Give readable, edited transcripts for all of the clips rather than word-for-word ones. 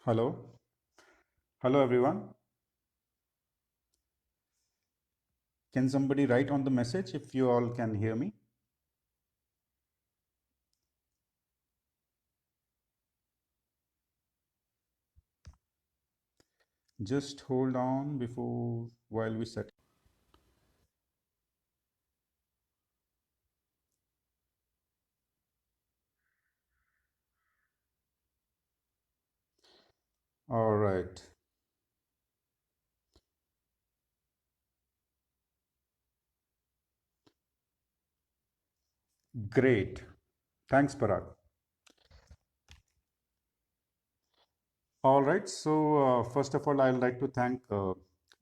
Hello. Hello, everyone. Can somebody write on the message if you all can hear me? Just hold on before while we set. All right. Great. Thanks, Parag. All right. So, first of all, I'd like to thank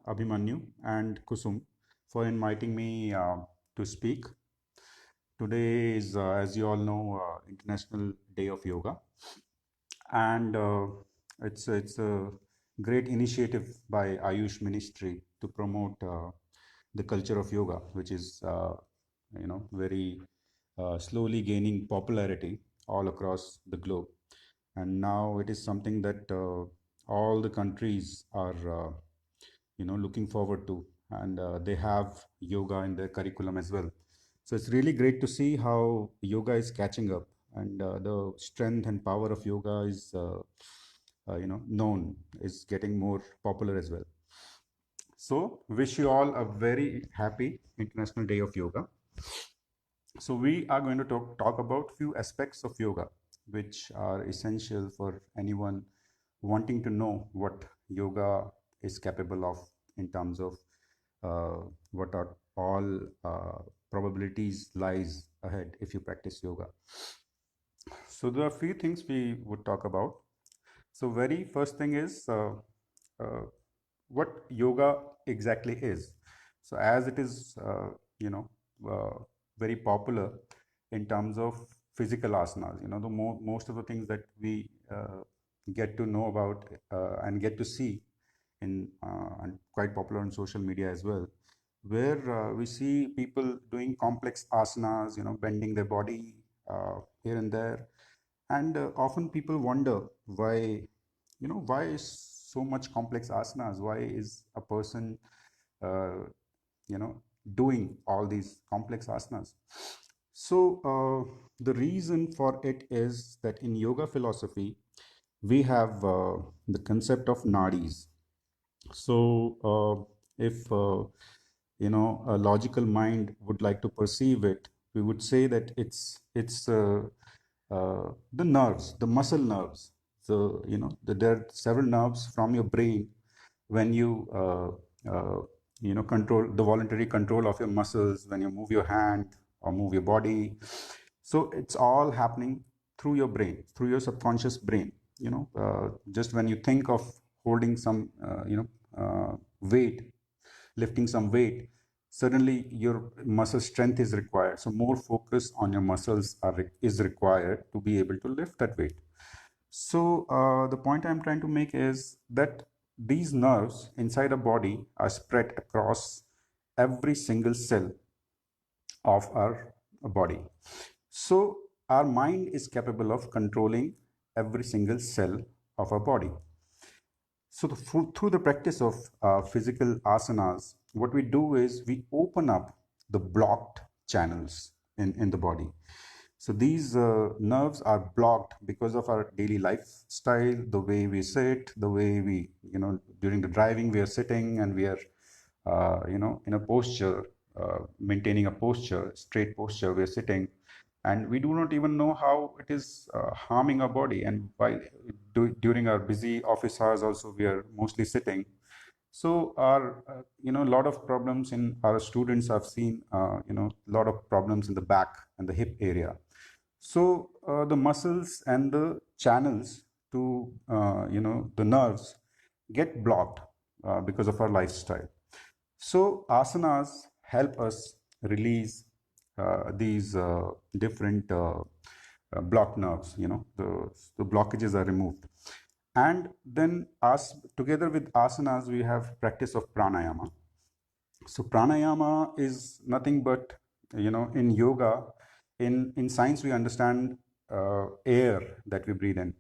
Abhimanyu and Kusum for inviting me to speak. Today is, as you all know, International Day of Yoga, and it's a great initiative by Ayush Ministry to promote the culture of yoga, which is very slowly gaining popularity all across the globe, and now it is something that all the countries are looking forward to, and they have yoga in their curriculum as well. So it's really great to see how yoga is catching up, and the strength and power of yoga is known, is getting more popular as well. So wish you all a very happy International Day of Yoga. So we are going to talk about few aspects of yoga which are essential for anyone wanting to know what yoga is capable of in terms of what are all probabilities lies ahead if you practice yoga. So there are a few things we would talk about. So very first thing is uh, what yoga exactly is. So as it is, you know, very popular in terms of physical asanas. The most of the things that we get to know about and get to see in and quite popular on social media as well, where we see people doing complex asanas, bending their body here and there, and often people wonder why, why is so much complex asanas? Why is a person, uh, doing all these complex asanas? So the reason for it is that in yoga philosophy, we have the concept of nadis. So, if a logical mind would like to perceive it, we would say that it's the nerves, the muscle nerves. So there are several nerves from your brain when you control the voluntary control of your muscles, when you move your hand or move your body. So it's all happening through your brain, through your subconscious brain. Just when you think of holding some weight, lifting some weight, suddenly your muscle strength is required. So more focus on your muscles is required to be able to lift that weight. So the point I'm trying to make is that these nerves inside a body are spread across every single cell of our body. So our mind is capable of controlling every single cell of our body. So through the practice of physical asanas, what we do is we open up the blocked channels in the body. So these nerves are blocked because of our daily lifestyle, the way we sit, the way we, during the driving, we are sitting and we are, in a posture, maintaining a posture, straight posture, we are sitting, and we do not even know how it is harming our body. And during our busy office hours, also we are mostly sitting. So our, a lot of problems in our students have seen, a lot of problems in the back and the hip area. So the muscles and the channels to, the nerves get blocked because of our lifestyle. So asanas help us release these different blocked nerves. The blockages are removed, and then together with asanas we have practice of pranayama. So pranayama is nothing but, in yoga, in science we understand air that we breathe in.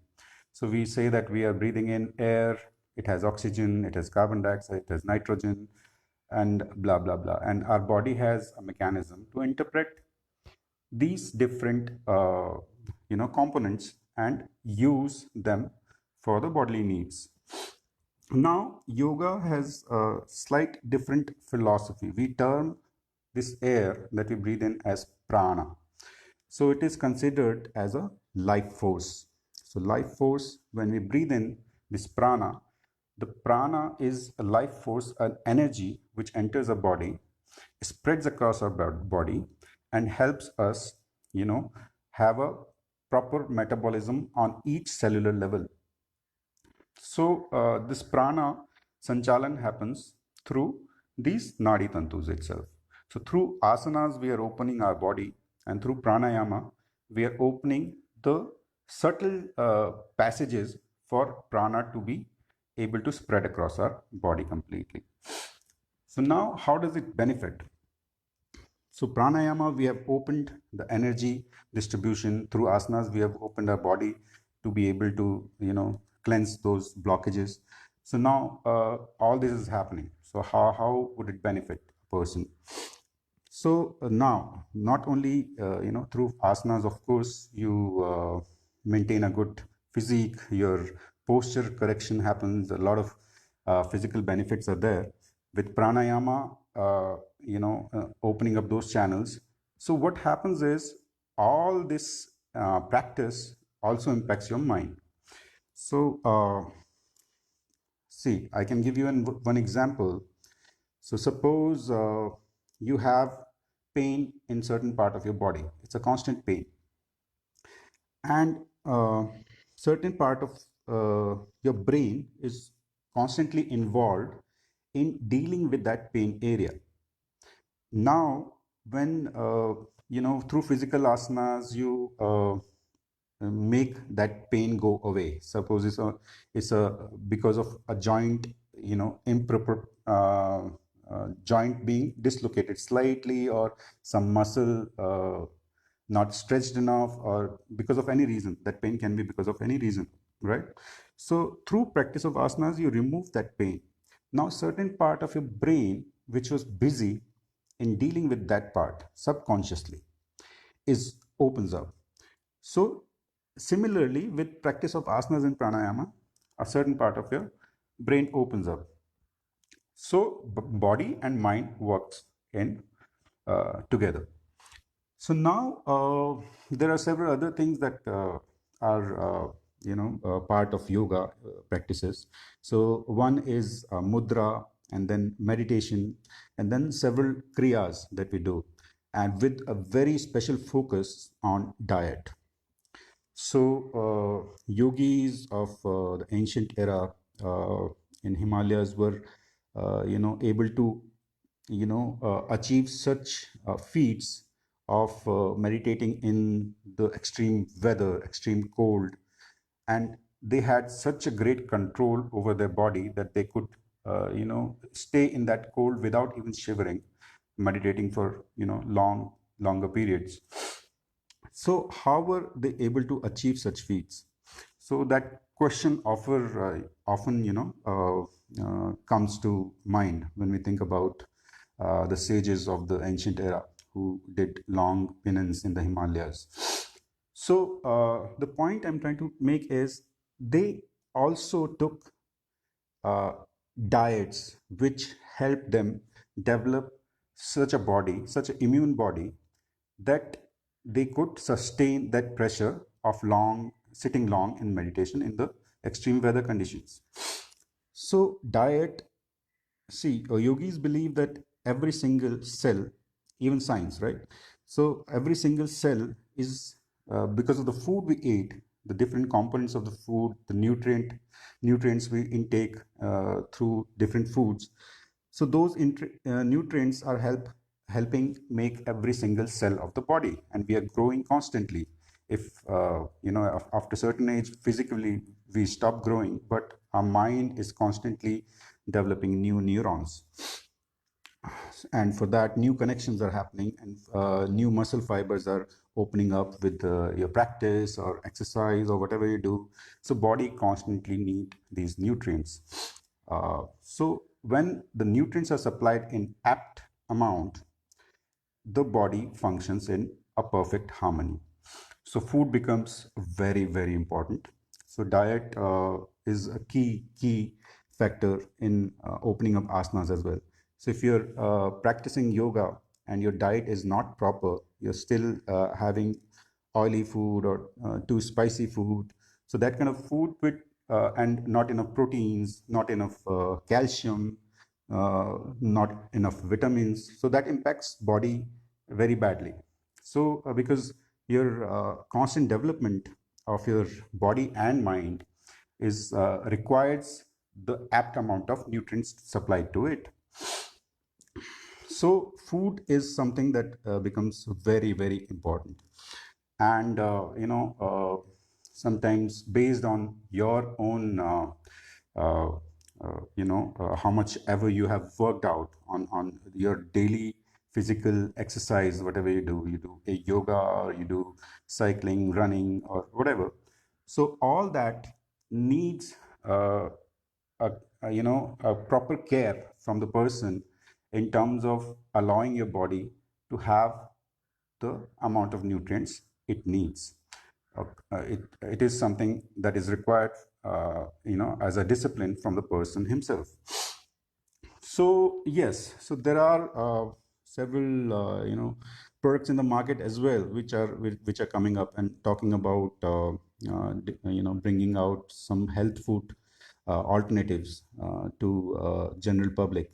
So we say that we are breathing in air, it has oxygen, it has carbon dioxide, it has nitrogen, and blah, blah, blah. And our body has a mechanism to interpret these different components and use them for the bodily needs. Now yoga has a slight different philosophy. We term this air that we breathe in as prana. So it is considered as a life force. So life force, when we breathe in this prana, the prana is a life force, an energy which enters our body, spreads across our body, and helps us, have a proper metabolism on each cellular level. So this prana sanchalan happens through these nadi tantus itself. So through asanas we are opening our body, and through pranayama we are opening the subtle passages for prana to be able to spread across our body completely. So now how does it benefit? So pranayama, we have opened the energy distribution. Through asanas, we have opened our body to be able to, cleanse those blockages. So now all this is happening. So how would it benefit a person? So now, not only through asanas, of course, you maintain a good physique. Your posture correction happens. A lot of physical benefits are there with pranayama. Opening up those channels. So what happens is all this practice also impacts your mind. So see, I can give you one example. So suppose you have pain in certain part of your body. It's a constant pain, and certain part of your brain is constantly involved in dealing with that pain area. Now, when through physical asanas you make that pain go away. Suppose it's a because of a joint, improper joint being dislocated slightly, or some muscle not stretched enough, or because of any reason. That pain can be because of any reason, right? So through practice of asanas you remove that pain. Now certain part of your brain which was busy in dealing with that part subconsciously is opens up. So similarly, with practice of asanas and pranayama, a certain part of your brain opens up. So body and mind works in together. So now there are several other things that are part of yoga practices. So one is mudra, and then meditation, and then several kriyas that we do, and with a very special focus on diet. So yogis of the ancient era in Himalayas were able to achieve such feats of meditating in the extreme weather, extreme cold, and they had such a great control over their body that they could stay in that cold without even shivering, meditating for longer periods. So how were they able to achieve such feats? So that question often comes to mind when we think about the sages of the ancient era who did long penance in the Himalayas. So the point I'm trying to make is they also took uh, diets which help them develop such a body, such an immune body, that they could sustain that pressure of sitting long in meditation in the extreme weather conditions. So diet, see, yogis believe that every single cell, even science, right? So every single cell is because of the food we eat, the different components of the food, the nutrients we intake through different foods. So those nutrients are helping make every single cell of the body, and we are growing constantly. If after a certain age, physically we stop growing, but our mind is constantly developing new neurons, and for that new connections are happening, and new muscle fibers are opening up with your practice or exercise or whatever you do. So body constantly need these nutrients. So when the nutrients are supplied in apt amount, the body functions in a perfect harmony. So food becomes very, very important. So diet is a key factor in opening up asanas as well. So if you're practicing yoga and your diet is not proper, you're still having oily food or too spicy food. So that kind of food with and not enough proteins, not enough calcium, not enough vitamins. So that impacts body very badly. So because your constant development of your body and mind is requires the apt amount of nutrients supplied to it. So food is something that becomes very, very important. And sometimes based on your own how much ever you have worked out on your daily physical exercise, whatever you do a yoga or you do cycling, running, or whatever. So all that needs a, a proper care from the person in terms of allowing your body to have the amount of nutrients it needs. It is something that is required, as a discipline from the person himself. So yes, so there are several products in the market as well, which are coming up and talking about bringing out some health food alternatives to general public.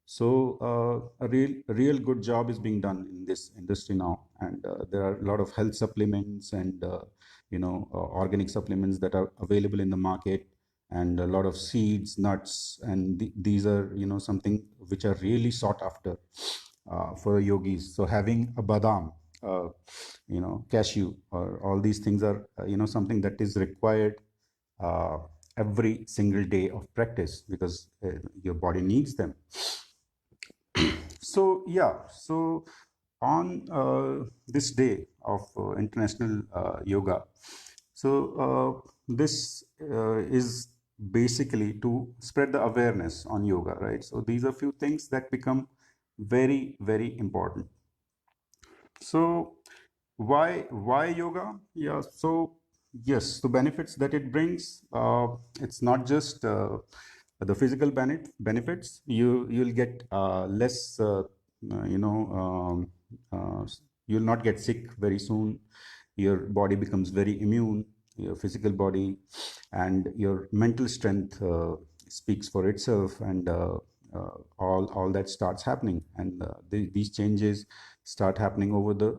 So a real good job is being done in this industry now, and there are a lot of health supplements and organic supplements that are available in the market, and a lot of seeds, nuts, and these are something which are really sought after for yogis. So having a badam, cashew, or all these things are something that is required uh, every single day of practice, because your body needs them. So yeah, so on this day of International Yoga, so this is basically to spread the awareness on yoga, right? So these are few things that become very, very important. So why yoga? Yeah, so yes, the benefits that it brings, it's not just the physical benefits. You'll get less, you know, you'll not get sick very soon. Your body becomes very immune, your physical body, and your mental strength speaks for itself, and all that starts happening, and these changes start happening over the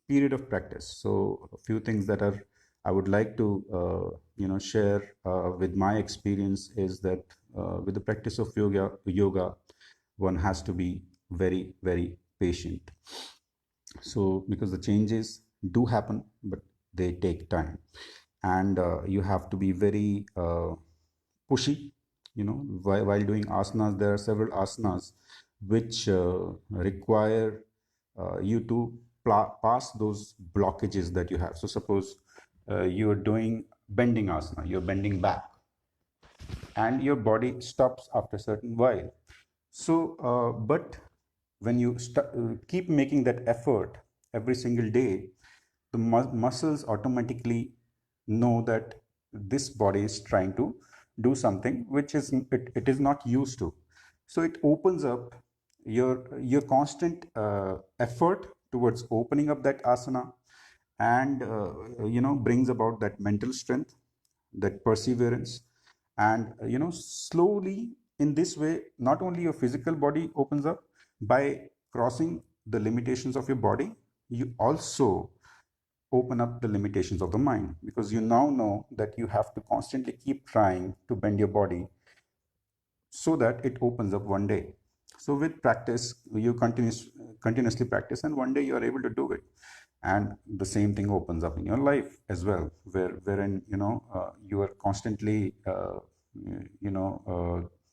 period of practice. So a few things that are I would like to share with my experience is that with the practice of yoga, one has to be very, very patient. So because the changes do happen, but they take time, and you have to be very pushy. While doing asanas, there are several asanas which require you to pass those blockages that you have. So suppose you're doing bending asana, you're bending back, and your body stops after a certain while. So, but when you keep making that effort every single day, the muscles automatically know that this body is trying to do something which it is not used to. So it opens up your constant effort towards opening up that asana, and brings about that mental strength, that perseverance, and slowly, in this way, not only your physical body opens up by crossing the limitations of your body, you also open up the limitations of the mind, because you now know that you have to constantly keep trying to bend your body so that it opens up one day. So with practice, you continuously practice, and one day you are able to do it. And the same thing opens up in your life as well, wherein you are constantly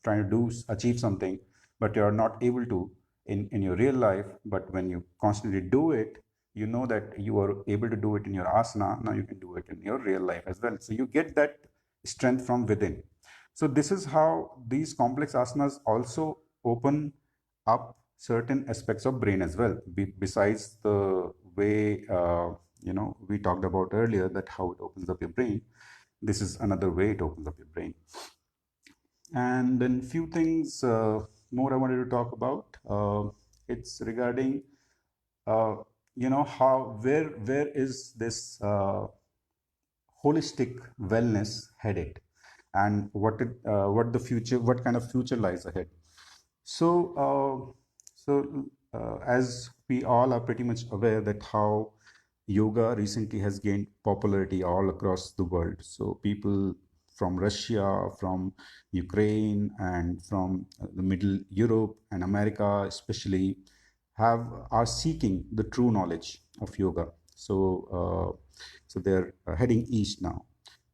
trying to achieve something, but you are not able to in your real life. But when you constantly do it, you know that you are able to do it in your asana, now you can do it in your real life as well. So you get that strength from within. So this is how these complex asanas also open up certain aspects of brain as well. Besides the way we talked about earlier, that how it opens up your brain, this is another way it opens up your brain. And then few things more I wanted to talk about. It's regarding uh, how where is this holistic wellness headed, and what the future, what kind of future lies ahead. So as we all are pretty much aware that how yoga recently has gained popularity all across the world. So people from Russia, from Ukraine, and from the Middle Europe and America especially are seeking the true knowledge of yoga. So they're heading east now.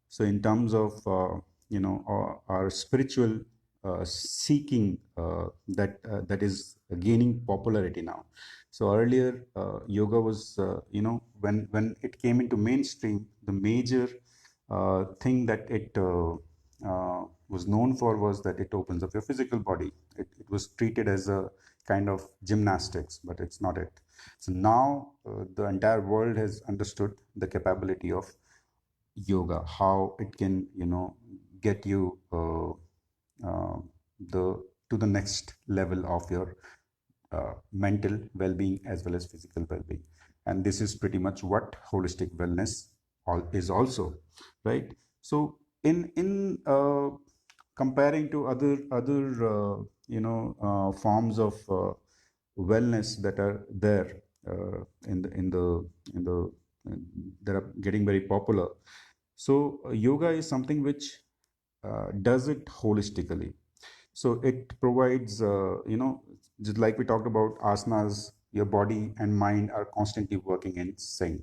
So in terms of our spiritual seeking, that is gaining popularity now. So earlier, yoga was when it came into mainstream, the major thing that it was known for was that it opens up your physical body. It was treated as a kind of gymnastics, but it's not it. So now the entire world has understood the capability of yoga, how it can get you uh, the to the next level of your mental well-being as well as physical well-being. And this is pretty much what holistic wellness is also, right? So in comparing to other forms of wellness that are there in the that are getting very popular. So yoga is something which does it holistically. So it provides, just like we talked about asanas, your body and mind are constantly working in sync.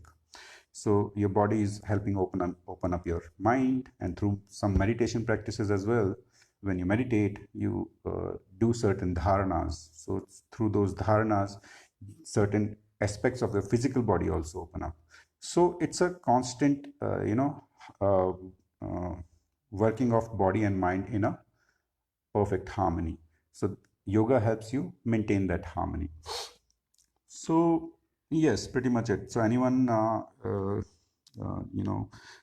So your body is helping open up your mind, and through some meditation practices as well. When you meditate, you do certain dharanas. So through those dharanas, certain aspects of the physical body also open up. So it's a constant, uh, uh, working of body and mind in a perfect harmony. So yoga helps you maintain that harmony. So yes, pretty much it. So anyone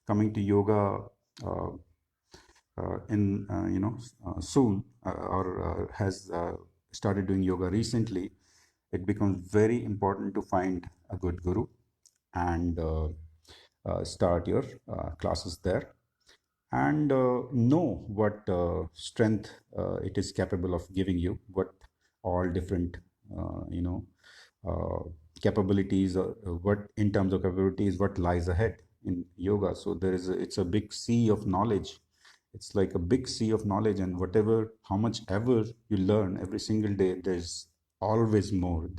coming to yoga uh, in soon, or has started doing yoga recently, it becomes very important to find a good guru and start your classes there, and know what strength it is capable of giving you, what all different uh, you know uh, capabilities, or what in terms of capabilities, what lies ahead in yoga. So it's a big sea of knowledge. It's like a big sea of knowledge, and whatever, how much ever you learn every single day, there's always more,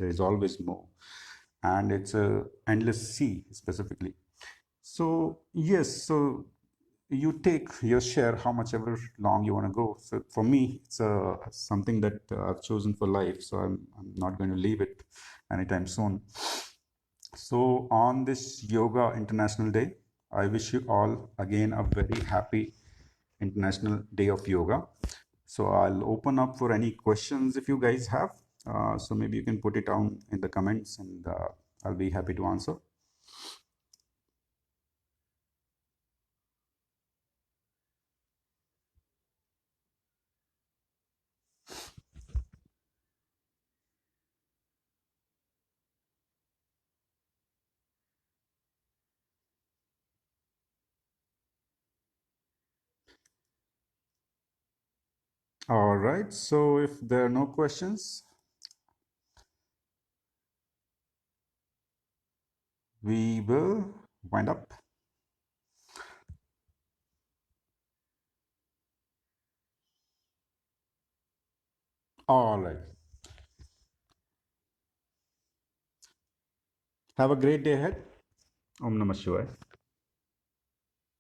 and it's a endless sea specifically. So yes, so you take your share how much ever long you want to go. So for me, it's something that I've chosen for life. So I'm not going to leave it anytime soon. So on this Yoga International Day, I wish you all again a very happy International Day of Yoga. So I'll open up for any questions if you guys have. So maybe you can put it down in the comments, and I'll be happy to answer. All right. So if there are no questions, we will wind up. All right. Have a great day ahead. Om Namah Shivaya.